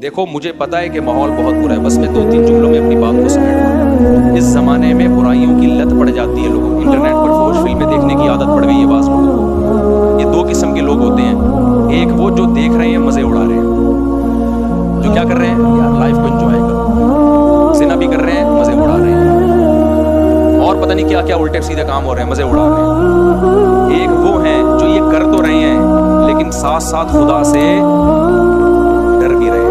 دیکھو مجھے پتا ہے کہ ماحول بہت برا ہے، بس میں 2-3 جملوں میں اپنی بات کو سمیٹ دوں۔ اس زمانے میں برائیوں کی لت پڑ جاتی ہے لوگوں کو، انٹرنیٹ پر فوش فلمیں دیکھنے کی عادت پڑ گئی ہے بعض لوگوں کو۔ یہ 2 قسم کے لوگ ہوتے ہیں، ایک وہ جو دیکھ رہے ہیں مزے اڑا رہے ہیں، جو کیا کر رہے ہیں یار لائف کو انجوائے کرو، زنا بھی کر رہے ہیں مزے اڑا رہے ہیں، اور پتہ نہیں کیا کیا الٹے سیدھے کام ہو رہے ہیں، مزے اڑا رہے ہیں۔ ایک وہ ہیں جو یہ کر تو رہے ہیں لیکن ساتھ ساتھ خدا سے ڈر بھی رہے ہیں۔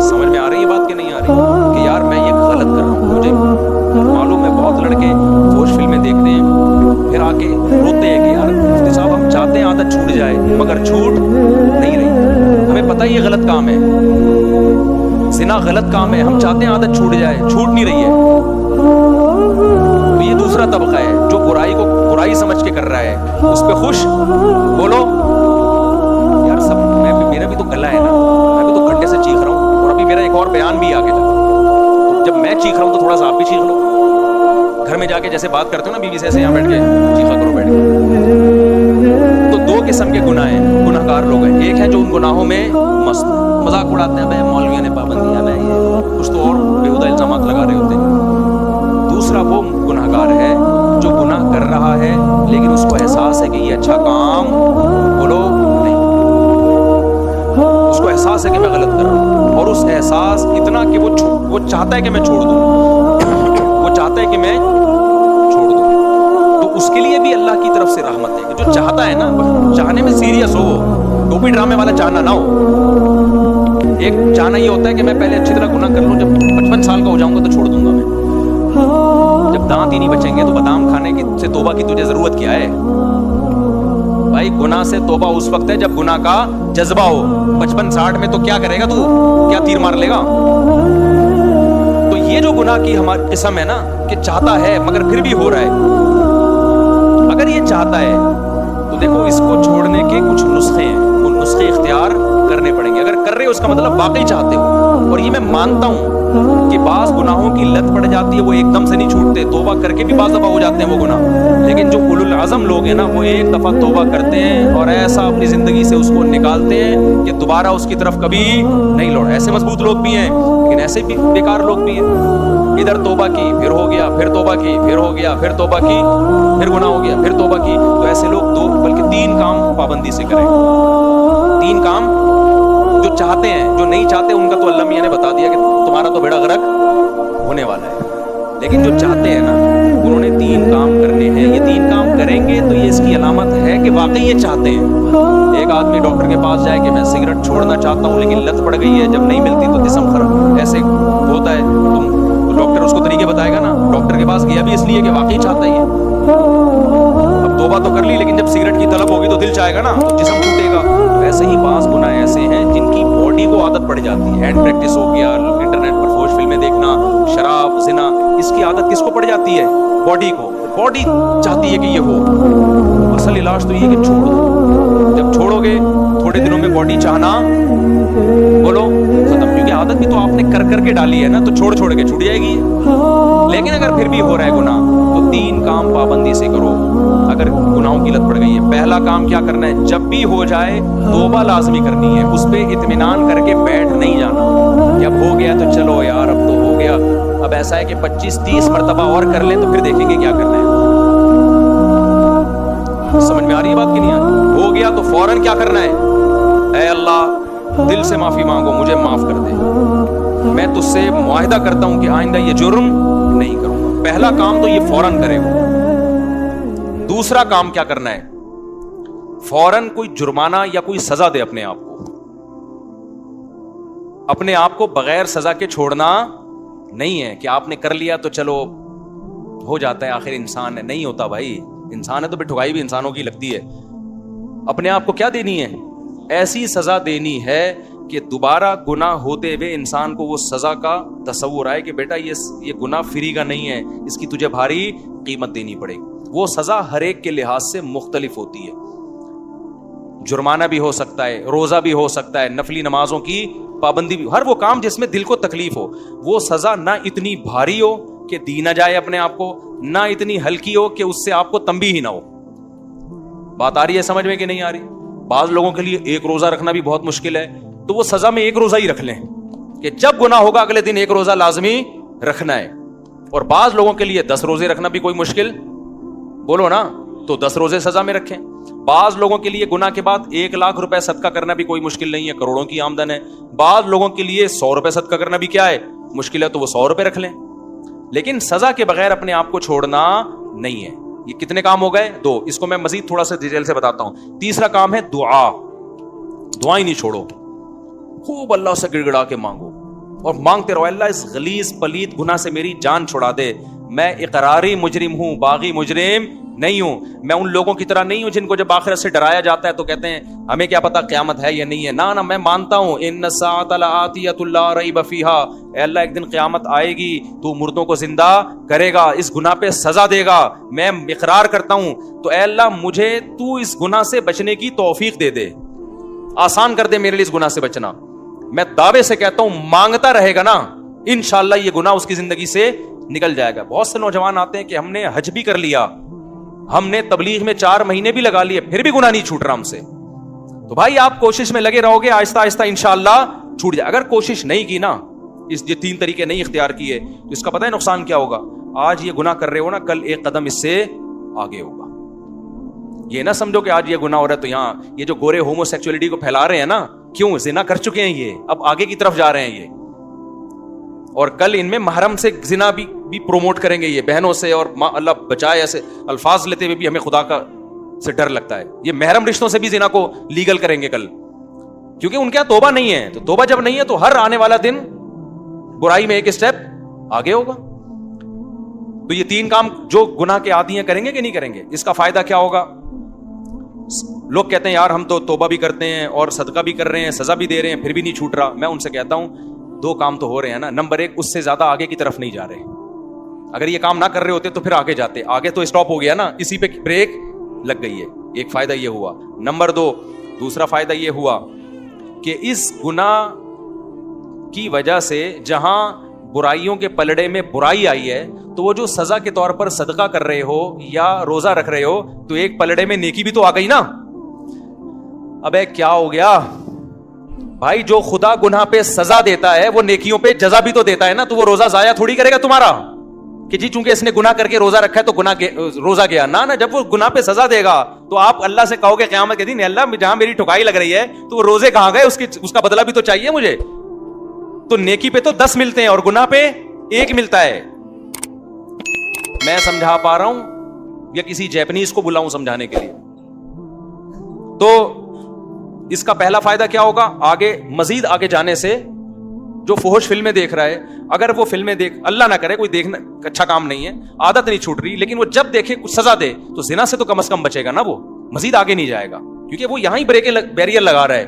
سمجھ میں آ رہی ہے بات کہ نہیں آ رہی کہ یار میں یہ غلط کر رہا ہوں؟ مجھے معلوم ہے بہت لڑکے فوش فلمیں دیکھتے ہیں پھر آ کے روتے ہیں کہ یار مفتی صاحب ہم چاہتے ہیں عادت چھوٹ جائے مگر چھوٹ نہیں رہی، ہمیں پتہ ہے یہ غلط کام ہے، زنا غلط کام ہے، ہم چاہتے ہیں عادت چھوٹ جائے، چھوٹ نہیں رہی ہے۔ تو یہ دوسرا طبقہ ہے جو برائی کو برائی سمجھ کے کر رہا ہے، اس پہ خوش بولو یار سب میرا بھی تو گلا ہے نا، میں بھی تو گھنٹے سے چیخ رہا ہوں، اور ابھی میرا ایک اور بیان بھی آگے جا، جب میں چیخ رہا ہوں تو تھوڑا سا آپ بھی چیخ لو، گھر میں جا کے جیسے بات کرتے ہو نا بیوی سے ایسے یہاں بیٹھ کے چیخا کرو بیٹھ کے۔ تو 2 قسم کے گناہ ہیں، گناہ گار لوگ ہیں، ایک ہے جو ان گناہوں میں مست مذاق اڑاتے ہیں، بھائی مولویوں نے پابندیاں میں یہ کچھ تو اور بےہودہ الزامات لگا رہے ہوتے ہیں۔ دوسرا وہ گناہ گار ہے جو گناہ کر رہا ہے لیکن اس کو احساس ہے کہ یہ اچھا کام بولو نہیں، اس کو احساس ہے کہ میں غلط کر رہا ہوں، اور اس احساس اتنا کہ وہ چاہتا ہے کہ میں چھوڑ دوں، وہ چاہتا ہے کہ میں چھوڑ دوں، تو اس کے لیے بھی اللہ کی طرف سے رحمت ہے کہ جو چاہتا ہے نا، چاہنے میں سیریس ہو، ٹوپی ڈرامے والا چاہنا نہ ہو۔ ایک چاہنا یہ ہوتا ہے کہ میں پہلے اچھی طرح گناہ کر لوں، جب 55 سال کا ہو جاؤں گا تو چھوڑ دوں گا میں، جب دانت ہی نہیں بچیں گے تو بادام کھانے سے توبہ کی تجھے ضرورت کیا ہے بھائی؟ گناہ سے توبہ اس وقت ہے جب گناہ کا جذبہ ہو، 55-60 میں تو کیا کرے گا تو، کیا تیر مار لے گا؟ تو یہ جو گناہ کی ہماری قسم ہے نا کہ چاہتا ہے مگر پھر بھی ہو رہا ہے، اگر یہ چاہتا ہے تو دیکھو اس کو چھوڑنے کے کچھ نسخے ہیں، وہ نسخے اختیار کرنے پڑیں گے۔ اگر کر رہے ہو اس کا مطلب واقعی چاہتے ہو، اور یہ میں مانتا ہوں کہ بعض گناہوں کی لت پڑ جاتی ہے، وہ ایک دم سے نہیں چھوٹتے، توبہ کر کے بھی بعض دفعہ ہو جاتے ہیں وہ گناہ، لیکن جو اولو العزم لوگ ہیں نا وہ ایک دفعہ توبہ کرتے ہیں اور ایسا اپنی زندگی سے اس کو نکالتے ہیں کہ دوبارہ اس کی طرف کبھی نہیں لوٹ۔ ایسے مضبوط لوگ بھی ہیں لیکن ایسے بھی بیکار لوگ بھی ہیں، ادھر توبہ کی پھر ہو گیا، پھر توبہ کی پھر ہو گیا، پھر توبہ کی پھر گناہ ہو گیا، پھر توبہ کی۔ تو ایسے لوگ 2 بلکہ 3 کام پابندی سے کریں، 3 کام جو چاہتے ہیں، جو نہیں چاہتے ان کا تو اللہ میاں نے بتا دیا کہ تمہارا تو بیڑا غرق ہونے والا ہے، لیکن جو چاہتے ہیں نا انہوں نے 3 کام کرنے ہیں، یہ 3 کام کریں گے تو یہ اس کی علامت ہے کہ واقعی یہ چاہتے ہیں۔ ایک آدمی ڈاکٹر کے پاس جائے کہ میں سگریٹ چھوڑنا چاہتا ہوں لیکن لت پڑ گئی ہے، جب نہیں ملتی تو جسم خراب، ایسے ہوتا ہے، تو ڈاکٹر اس کو طریقے بتائے گا نا، ڈاکٹر کے پاس گیا بھی اس لیے کہ واقعی چاہتا ہی ہے، اب توبہ تو کر لی لیکن جب سگریٹ کی طلب ہوگی تو دل چاہے گا نا، تو جسم ٹوٹے گا۔ تو ایسے ہی بعض گناہ ایسے ہیں جن کی باڈی کو عادت پڑ جاتی ہے، ہینڈ پریکٹس ہو گیا، انٹرنیٹ پر فوش فلمیں دیکھنا، شراب، زنا، اس کی عادت کس کو پڑ جاتی ہے؟ باڈی کو، باڈی چاہتی ہے کہ یہ ہو۔ اصل علاج تو یہ ہے کہ چھوڑ دو، جب چھوڑو گے تھوڑے دنوں میں باڈی چاہنا بولو ختم، کیونکہ عادت بھی تو آپ نے کر کر کے ڈالی ہے نا، تو چھوڑ چھوڑ کے چھوٹ جائے گی۔ لیکن اگر پھر بھی ہو رہا ہے گناہ تو 3 کام پابندی سے کرو اگر گناہوں کی لت پڑ گئی ہے۔ پہلا کام کیا کرنا ہے؟ جب بھی ہو جائے توبہ لازمی کرنی ہے، اس پہ اطمینان کر کے بیٹھ نہیں جانا کہ اب ہو گیا تو چلو یار اب تو ہو گیا، اب ایسا ہے کہ 25-30 مرتبہ اور کر لیں تو پھر دیکھیں گے کیا کرنا ہے۔ سمجھ میں آ رہی ہے بات کہ نہیں آ رہی؟ ہو گیا تو فوراً کیا کرنا ہے؟ اے اللہ دل سے معافی مانگو، مجھے معاف کر دے، میں تجھ سے معاہدہ کرتا ہوں کہ آئندہ یہ جرم نہیں کروں گا۔ پہلا کام تو یہ فوراً کرے گا۔ دوسرا کام کیا کرنا ہے؟ فوراً کوئی جرمانہ یا کوئی سزا دے اپنے آپ کو، اپنے آپ کو بغیر سزا کے چھوڑنا نہیں ہے کہ آپ نے کر لیا تو چلو ہو جاتا ہے، آخر انسان ہے، نہیں ہوتا بھائی، انسان ہے تو پھر ٹھکائی بھی انسانوں کی لگتی ہے۔ اپنے آپ کو کیا دینی ہے؟ ایسی سزا دینی ہے کہ دوبارہ گناہ ہوتے ہوئے انسان کو وہ سزا کا تصور آئے کہ بیٹا یہ گناہ فری کا نہیں ہے، اس کی تجھے بھاری قیمت دینی پڑے گی۔ وہ سزا ہر ایک کے لحاظ سے مختلف ہوتی ہے، جرمانہ بھی ہو سکتا ہے، روزہ بھی ہو سکتا ہے، نفلی نمازوں کی پابندی بھی، ہر وہ کام جس میں دل کو تکلیف ہو۔ وہ سزا نہ اتنی بھاری ہو کہ دی نہ جائے اپنے آپ کو، نہ اتنی ہلکی ہو کہ اس سے آپ کو تنبیہ ہی نہ ہو۔ بات آ رہی ہے سمجھ میں کہ نہیں آ رہی؟ بعض لوگوں کے لیے 1 روزہ رکھنا بھی بہت مشکل ہے، تو وہ سزا میں 1 روزہ ہی رکھ لیں، کہ جب گناہ ہوگا اگلے دن 1 روزہ لازمی رکھنا ہے. اور بعض لوگوں کے لیے 10 روزے رکھنا بھی کوئی مشکل بولو نا, تو 10 روزے سزا میں رکھیں. بعض لوگوں کے لیے گناہ کے بعد 1 لاکھ روپے صدقہ کرنا بھی کوئی مشکل نہیں ہے, کروڑوں کی آمدن ہے. بعض لوگوں کے لیے 100 روپے صدقہ کرنا بھی کیا ہے, مشکل ہے, تو وہ 100 روپے رکھ لیں. لیکن سزا کے بغیر اپنے آپ کو چھوڑنا نہیں ہے. یہ کتنے کام ہو گئے؟ 2. اس کو میں مزید تھوڑا سا ڈیٹیل سے بتاتا ہوں. تیسرا کام ہے دعا. دعائیں نہیں چھوڑو, خوب اللہ سے گڑ گڑا کے مانگو اور مانگتے رہو, اللہ اس غلیظ پلید گناہ سے میری جان چھڑا دے. میں اقراری مجرم ہوں, باغی مجرم نہیں ہوں. میں ان لوگوں کی طرح نہیں ہوں جن کو جب آخرت سے ڈرایا جاتا ہے تو کہتے ہیں ہمیں کیا پتا قیامت ہے یا نہیں ہے. نہ میں مانتا ہوں ان الساعۃ لآتیۃ لا ریب فیہا, اے اللہ ایک دن قیامت آئے گی, تو مردوں کو زندہ کرے گا, اس گناہ پہ سزا دے گا. میں اقرار کرتا ہوں, تو اے اللہ مجھے تو اس گناہ سے بچنے کی توفیق دے دے, آسان کر دے میرے لیے اس گناہ سے بچنا. میں دعوے سے کہتا ہوں مانگتا رہے گا نا, انشاءاللہ یہ گناہ اس کی زندگی سے نکل جائے گا. بہت سے نوجوان آتے ہیں کہ ہم نے حج بھی کر لیا, ہم نے تبلیغ میں 4 مہینے بھی لگا لیے, پھر بھی گناہ نہیں چھوٹ رہا ہم سے. تو بھائی آپ کوشش میں لگے رہو گے, آہستہ آہستہ انشاءاللہ چھوٹ جائے. اگر کوشش نہیں کی نا, یہ 3 طریقے نہیں اختیار کیے, تو اس کا پتہ ہے نقصان کیا ہوگا؟ آج یہ گناہ کر رہے ہو نا, کل 1 قدم اس سے آگے ہوگا. یہ نہ سمجھو کہ آج یہ گناہ ہو رہا ہے تو یہاں یہ جو گورے ہومو سیکچولیٹی کو پھیلا رہے ہیں نا, کیوں زنا کر چکے ہیں یہ, اب آگے کی طرف جا رہے ہیں یہ, اور کل ان میں محرم سے زنا بھی پروموٹ کریں گے یہ, بہنوں سے. اور اللہ بچائے, ایسے الفاظ لیتے ہوئے بھی ہمیں خدا کا سے ڈر لگتا ہے. یہ محرم رشتوں سے بھی زنا کو لیگل کریں گے کل, کیونکہ ان کے یہاں توبہ نہیں ہے. تو توبہ جب نہیں ہے تو ہر آنے والا دن برائی میں 1 اسٹیپ آگے ہوگا. تو یہ 3 کام جو گناہ کے عادی ہیں کریں گے کہ نہیں کریں گے؟ اس کا فائدہ کیا ہوگا؟ لوگ کہتے ہیں یار ہم تو توبہ بھی کرتے ہیں اور صدقہ بھی کر رہے ہیں, سزا بھی دے رہے ہیں, پھر بھی نہیں چھوٹ رہا. میں ان سے کہتا ہوں 2 کام تو ہو رہے ہیں نا. نمبر 1, اس سے زیادہ آگے کی طرف نہیں جا رہے. اگر یہ کام نہ کر رہے ہوتے تو پھر آگے جاتے, آگے تو اسٹاپ ہو گیا نا, اسی پہ بریک لگ گئی ہے. ایک فائدہ یہ ہوا. نمبر 2, دوسرا فائدہ یہ ہوا کہ اس گناہ کی وجہ سے جہاں برائیوں کے پلڑے میں برائی آئی ہے, تو وہ جو سزا کے طور پر صدقہ کر رہے ہو یا روزہ رکھ رہے ہو, تو ایک پلڑے میں نیکی بھی تو آ گئی نا. ابے کیا ہو گیا بھائی, جو خدا گناہ پہ سزا دیتا ہے وہ نیکیوں پہ جزا بھی تو دیتا ہے نا. تو وہ روزہ ضائع تھوڑی کرے گا تمہارا کہ جی چونکہ اس نے گناہ کر کے روزہ رکھا ہے تو روزہ گیا. نہ جب وہ گناہ پہ سزا دے گا تو آپ اللہ سے کہو گے قیامت کے دن, اللہ جہاں میری ٹھکائی لگ رہی ہے تو وہ روزے کہاں گئے, اس کا بدلہ بھی تو چاہیے مجھے. تو نیکی پہ تو 10 ملتے ہیں اور گناہ پہ 1 ملتا ہے. میں سمجھا پا رہا ہوں یا کسی جیپنیز کو بلاؤں سمجھانے کے لیے؟ تو اس کا پہلا فائدہ کیا ہوگا؟ آگے مزید آگے جانے سے جو فحش فلمیں دیکھ رہا ہے, اگر وہ فلمیں اللہ نہ کرے, کوئی دیکھنا اچھا کام نہیں ہے, عادت نہیں چھوٹ رہی, لیکن وہ جب دیکھے کچھ سزا دے تو زنا سے تو کم از کم بچے گا نا, وہ مزید آگے نہیں جائے گا کیونکہ وہ یہاں ہی بیریئر لگا رہا ہے.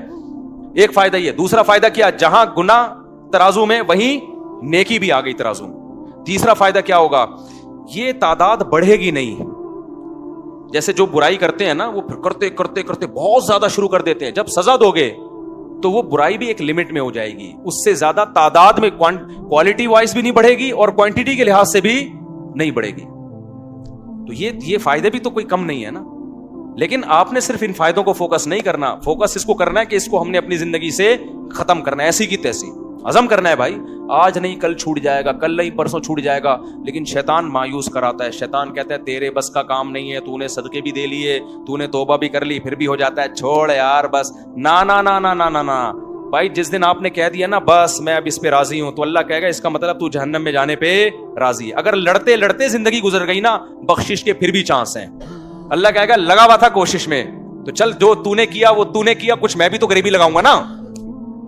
ایک فائدہ یہ. دوسرا فائدہ کیا؟ جہاں گناہ ترازو میں وہیں نیکی بھی آ گئی ترازو میں. تیسرا فائدہ کیا ہوگا؟ یہ تعداد بڑھے گی نہیں. جیسے جو برائی کرتے ہیں نا, وہ کرتے کرتے کرتے بہت زیادہ شروع کر دیتے ہیں, جب سزا دو گے تو وہ برائی بھی ایک لمٹ میں ہو جائے گی, اس سے زیادہ تعداد میں کوالٹی وائز بھی نہیں بڑھے گی اور کوانٹٹی کے لحاظ سے بھی نہیں بڑھے گی. تو یہ فائدے بھی تو کوئی کم نہیں ہے نا. لیکن آپ نے صرف ان فائدوں کو فوکس نہیں کرنا, فوکس اس کو کرنا ہے کہ اس کو ہم نے اپنی زندگی سے ختم کرنا ہے, ایسی کی تیسی عزم کرنا ہے بھائی. آج نہیں کل چھوٹ جائے گا, کل نہیں پرسوں چھوٹ جائے گا. لیکن شیطان مایوس کراتا ہے, شیطان کہتا ہے تیرے بس کا کام نہیں ہے, تو نے صدقے بھی دے لیے, تو نے توبہ بھی کر لی, پھر بھی ہو جاتا ہے, چھوڑ یار بس. نا نا نا نا نا نا نا بھائی, جس دن آپ نے کہہ دیا نا بس میں اب اس پہ راضی ہوں, تو اللہ کہے گا اس کا مطلب تو جہنم میں جانے پہ راضی ہے. اگر لڑتے لڑتے زندگی گزر گئی نا, بخشش کے پھر بھی چانس ہیں. اللہ کہے گا لگا ہوا تھا کوشش میں, تو چل جو تو نے کیا وہ تو نے کیا, کچھ میں بھی تو غریبی لگاؤں گا نا.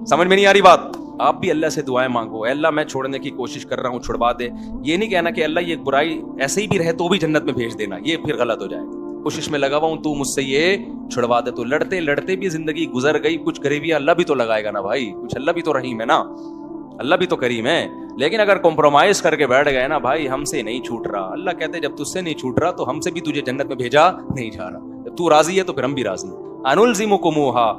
سمجھ میں نہیں آ رہی بات؟ آپ بھی اللہ سے دعائیں مانگو, اے اللہ میں چھوڑنے کی کوشش کر رہا ہوں, چھڑوا دے. یہ نہیں کہنا کہ اللہ یہ برائی ایسے ہی بھی رہے تو بھی جنت میں بھیج دینا, یہ پھر غلط ہو جائے. کوشش میں لگا ہوا ہوں, تو مجھ سے یہ چھڑوا دے. تو لڑتے لڑتے بھی زندگی گزر گئی, کچھ غریبیاں اللہ بھی تو لگائے گا نا بھائی, کچھ اللہ بھی تو رحیم ہے نا, اللہ بھی تو کریم ہے. لیکن اگر کمپرومائز کر کے بیٹھ گئے نا بھائی, ہم سے نہیں چھوٹ رہا, اللہ کہتے جب تجھ سے نہیں چھوٹ رہا تو ہم سے بھی تجھے جنت میں بھیجا نہیں جا رہا. جب تو راضی ہے تو پھر ہم بھی راضی. انلزمکموہا,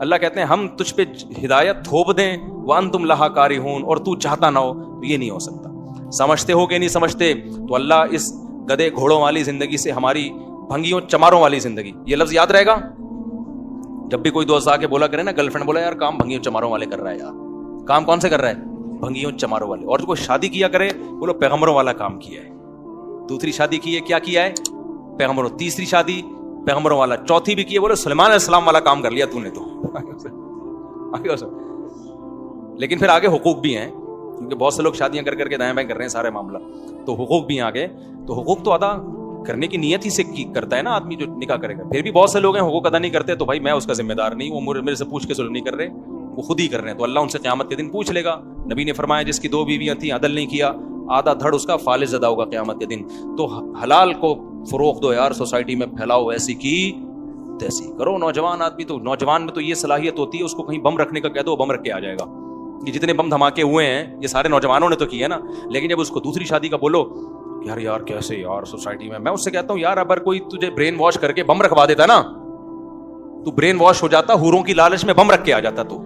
اللہ کہتے ہیں ہم تجھ پہ ہدایت تھوپ دیں, وانتم لہا کارہون, اور تو چاہتا نہ ہو, تو یہ نہیں ہو سکتا. سمجھتے ہو کہ نہیں سمجھتے؟ تو اللہ اس گدے گھوڑوں والی زندگی سے ہماری بھنگیوں چماروں والی زندگی, یہ لفظ یاد رہے گا. جب بھی کوئی دوست آ کے بولا کرے نا, گرل فرینڈ بولا یار کام بھنگیوں چماروں والے کر رہا ہے یار, کام کون سے کر رہا ہے؟ بھنگیوں چماروں والے. اور جو کوئی شادی کیا کرے بولو پیغمبروں والا کام کیا ہے. دوسری شادی کی ہے, کیا کیا ہے؟ پیغمبروں. تیسری شادی پیغمبروں والا. چوتھی بھی کی ہے, بولو سلیمان علیہ السلام والا کام کر لیا تو نے. تو لیکن پھر آگے حقوق بھی ہیں, کیونکہ بہت سے لوگ شادیاں کر کر کے دائیں بائیں کر رہے ہیں سارے معاملہ, تو حقوق بھی ہیں آگے. تو حقوق تو ادا کرنے کی نیت ہی سے کرتا ہے نا آدمی جو نکاح کرے گا. پھر بھی بہت سے لوگ ہیں حقوق ادا نہیں کرتے, تو بھائی میں اس کا ذمہ دار نہیں, وہ میرے سے پوچھ کے سلو نہیں کر رہے, وہ خود ہی کر رہے ہیں, تو اللہ ان سے قیامت کے دن پوچھ لے گا. نبی نے فرمایا جس کی 2 بیویاں تھیں عدل نہیں کیا, آدھا دھڑ اس کا فالج زدہ ہوگا قیامت کے دن. تو حلال کو فروغ دو یار, سوسائٹی میں پھیلاؤ, ایسی کی تیسی کرو. نوجوان آدمی تو, نوجوان میں تو یہ صلاحیت ہوتی ہے, اس کو کہیں بم رکھنے کا کہہ دو بم رکھ کے آ جائے گا. یہ جتنے بم دھماکے ہوئے ہیں یہ سارے نوجوانوں نے تو کیے نا. لیکن جب اس کو دوسری شادی کا بولو یار کیسے یار سوسائٹی میں اس سے کہتا ہوں یار اگر کوئی تجھے برین واش کر کے بم رکھوا دیتا نا, تو برین واش ہو جاتا, حوروں کی لالچ میں بم رکھ کے آ جاتا. تو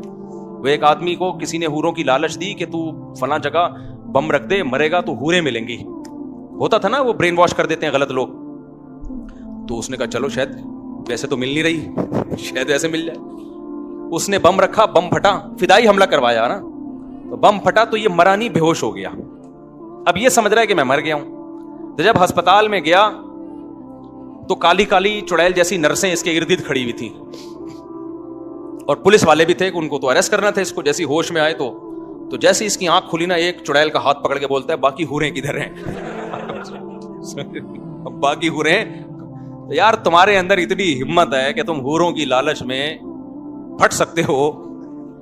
وہ ایک آدمی کو کسی نے حوروں کی لالچ دی کہ تو فلاں جگہ بم رکھ دے, مرے گا تو حوریں ملیں گی, ہوتا تھا نا, وہ برین واش کر دیتے ہیں غلط لوگ. تو اس نے کہا چلو شاید ویسے تو مل نہیں رہی, شاید ویسے مل جائے. اس نے بم رکھا, بم پھٹا, فدائی حملہ کروایا نا, تو بم پھٹا تو یہ مرا نہیں, بے ہوش ہو گیا. اب یہ سمجھ رہا ہے کہ میں مر گیا ہوں. تو جب ہسپتال میں گیا تو کالی کالی چڑیل جیسی نرسیں اس کے ارد گرد کھڑی ہوئی تھیں, اور پولیس والے بھی تھے کہ ان کو تو اریسٹ کرنا تھا اس کو. جیسی ہوش میں آئے تو جیسی اس کی آنکھ کھلی نا, ایک چڑیل کا ہاتھ پکڑ کے بولتا ہے باقی حوریں کدھر ہیں؟ باقی حوریں. یار تمہارے اندر اتنی ہمت ہے کہ تم حوروں کی لالچ میں پھٹ سکتے ہو,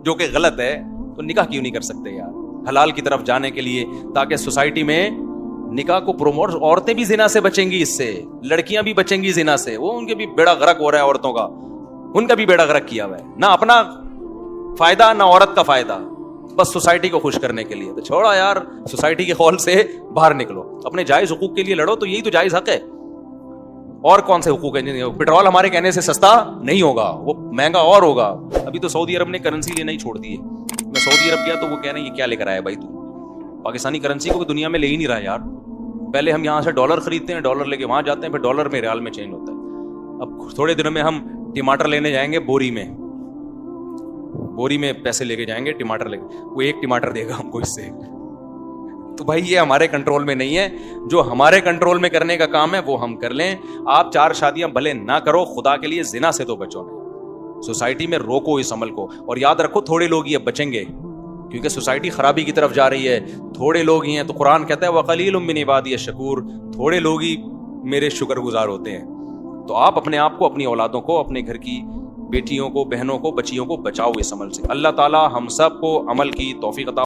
جو کہ غلط ہے, تو نکاح کیوں نہیں کر سکتے یار حلال کی طرف جانے کے لیے, تاکہ سوسائٹی میں نکاح کو پروموٹ. عورتیں بھی زنا سے بچیں گی, اس سے لڑکیاں بھی بچیں گی زنا سے. وہ ان کے بھی بیڑا غرق ہو رہا ہے عورتوں کا, ان کا بھی بیڑا غرق کیا ہوا ہے, نہ اپنا فائدہ نہ عورت کا فائدہ, بس سوسائٹی کو خوش کرنے کے لیے. تو چھوڑا یار, سوسائٹی کے خول سے باہر نکلو, اپنے جائز حقوق کے لیے لڑو, تو یہی تو جائز حق ہے. اور کون سے حقوق ہیں؟ پیٹرول ہمارے کہنے سے سستا نہیں ہوگا, وہ مہنگا اور ہوگا. ابھی تو سعودی عرب نے کرنسی لینا ہی چھوڑ دی ہے. میں سعودی عرب گیا تو وہ کہہ رہے ہیں یہ کیا لے کر آیا بھائی, تو پاکستانی کرنسی کو دنیا میں لے ہی نہیں رہا یار. پہلے ہم یہاں سے ڈالر خریدتے ہیں, ڈالر لے کے وہاں جاتے ہیں, پھر ڈالر میں ریال میں چینج ہوتا ہے. اب تھوڑے دنوں میں ہم ٹماٹر لینے جائیں گے بوری میں پیسے لے کے جائیں گے, ٹماٹر لے کے, وہ 1 ٹماٹر دے گا ہم کو اس سے. تو بھائی یہ ہمارے کنٹرول میں نہیں ہے. جو ہمارے کنٹرول میں کرنے کا کام ہے وہ ہم کر لیں. آپ 4 شادیاں بھلے نہ کرو, خدا کے لیے زنا سے تو بچو. سوسائٹی میں روکو اس عمل کو, اور یاد رکھو تھوڑے لوگ ہی اب بچیں گے, کیونکہ سوسائٹی خرابی کی طرف جا رہی ہے. تھوڑے لوگ ہی ہیں, تو قرآن کہتا ہے وَقَلِيلٌ مِّنْ عِبَادِيَ الشَّكُورُ, تھوڑے لوگ ہی میرے شکر گزار ہوتے ہیں. تو آپ اپنے آپ کو, اپنی اولادوں کو, اپنے گھر کی بیٹیوں کو, بہنوں کو, بچیوں کو بچاؤ اس عمل سے. اللہ تعالی ہم سب کو عمل کی توفیق عطا